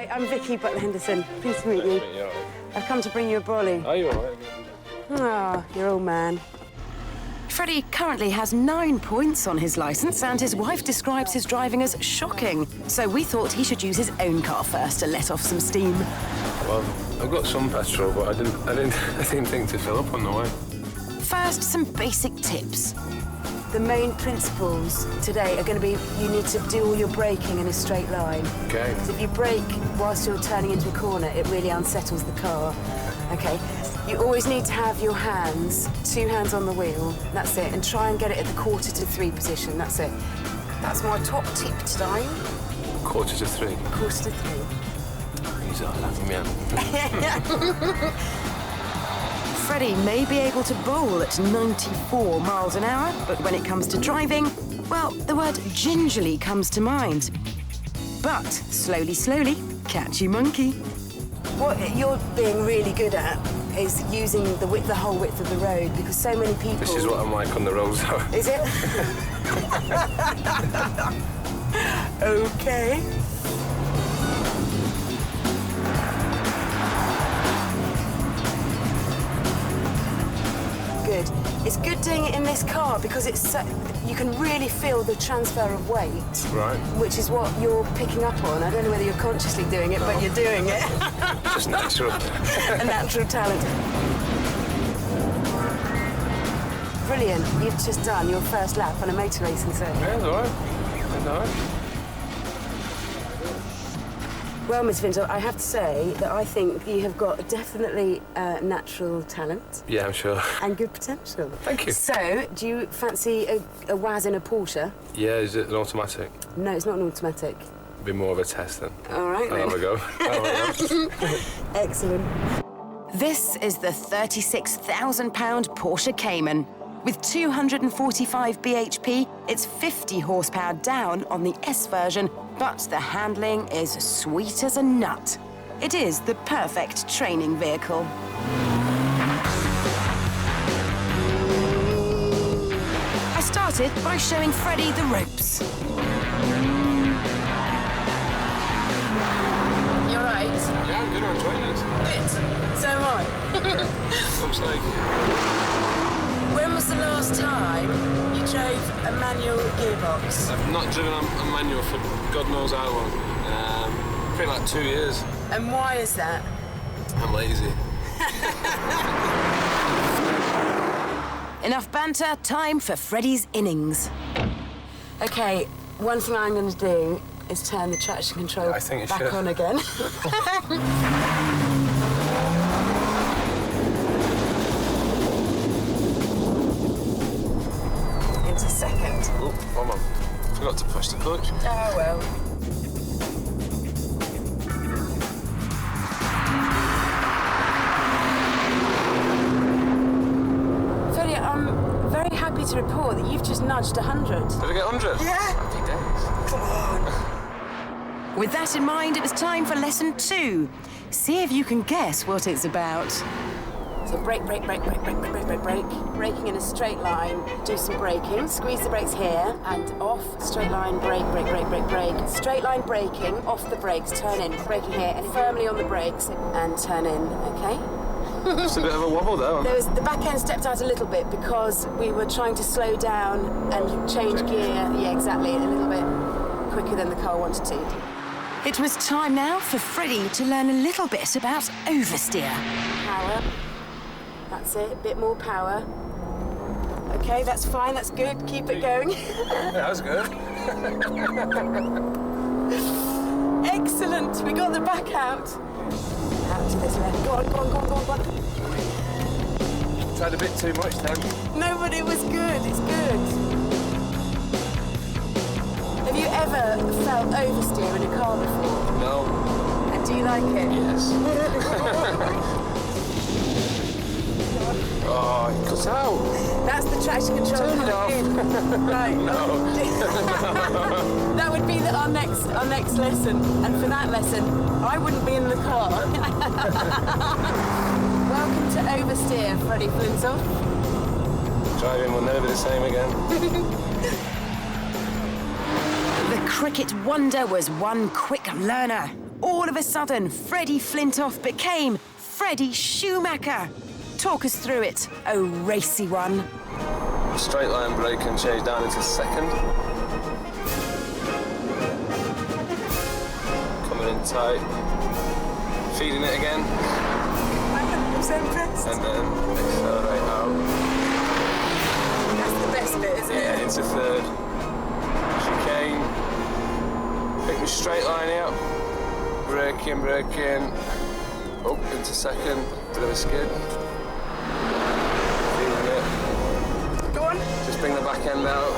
Hi, I'm Vicky Butler-Henderson. Pleased to meet you. I've come to bring you a brolly. Are you all right? Oh, your old man. Freddie currently has 9 points on his licence and his wife describes his driving as shocking. So we thought he should use his own car first to let off some steam. Well, I've got some petrol, but I didn't think to fill up on the way. First, some basic tips. The main principles today are going to be you need to do all your braking in a straight line. Okay. So if you brake whilst you're turning into a corner, it really unsettles the car. Okay. You always need to have your hands, 2 hands on the wheel, that's it, and try and get it at the 2:45 position, that's it. That's my top tip today. 2:45. 2:45. He's all laughing me out. Freddie may be able to bowl at 94 miles an hour, but when it comes to driving, well, the word gingerly comes to mind. But slowly, slowly, catch you monkey. What you're being really good at is using the whole width of the road, because so many people... This is what I'm like on the roads, though. Is it? Okay. Good. It's good doing it in this car because it's so, you can really feel the transfer of weight. Right. Which is what you're picking up on. I don't know whether you're consciously doing it, but you're doing it. Just natural. A natural talent. Brilliant. You've just done your first lap on a motor racing circuit. Yeah, it's all right. It's all right. Well, Miss Flintoff, I have to say that I think you have got definitely natural talent. Yeah, I'm sure. And good potential. Thank you. So, do you fancy a Waz in a Porsche? Yeah, is it an automatic? No, it's not an automatic. Be more of a test then. All right, then. I'll have a go. Excellent. This is the £36,000 Porsche Cayman. With 245 bhp, it's 50 horsepower down on the S version, but the handling is sweet as a nut. It is the perfect training vehicle. I started by showing Freddie the ropes. You're right. Yeah, I'm good. I'm enjoying this. Good. So am I. Looks like... When was the last time you drove a manual gearbox? I've not driven a manual for God knows how long. Probably like 2 years. And why is that? I'm lazy. Enough banter, time for Freddie's innings. Okay, one thing I'm going to do is turn the traction control back on again. Into second. Oh, one more. Forgot to push the clutch. Oh, well. Freddie, I'm very happy to report that you've just nudged 100. Did I get 100? Yeah. Happy days. Come on. With that in mind, it was time for lesson 2. See if you can guess what it's about. So brake, brake, brake, brake, brake, brake, brake, brake, brake. Braking in a straight line. Do some braking. Squeeze the brakes here and off. Straight line, brake, brake, brake, brake, brake. Straight line braking, off the brakes, turn in. Braking here and firmly on the brakes and turn in, okay? Just a bit of a wobble there. The back end stepped out a little bit because we were trying to slow down and change gear. Yeah, exactly. A little bit quicker than the car wanted to. It was time now for Freddie to learn a little bit about oversteer. Power. That's it, a bit more power. Okay, that's fine, that's good. Keep it going. Yeah, that was good. Excellent, we got the back out. Out to this left. Go on, go on, go on, go on, go on. Tried a bit too much then. No, but it was good, it's good. Have you ever felt oversteer in a car before? No. And do you like it? Yes. Oh, it cuts out. That's the traction control. Turn it off. Right. No. That would be our next lesson. And for that lesson, I wouldn't be in the car. Welcome to Oversteer, Freddie Flintoff. Driving will never be the same again. The cricket wonder was one quick learner. all of a sudden, Freddy Flintoff became Freddy Schumacher. Talk us through it, oh racy one. Straight line brake and change down into second. Coming in tight. Feeding it again. I'm so impressed. And then accelerate out. That's the best bit, isn't it? Yeah, into third. Chicane. Pick me straight line out. Braking, braking. Up into second. Bit of a skid. Feeling it. Go on. Just bring the back end out.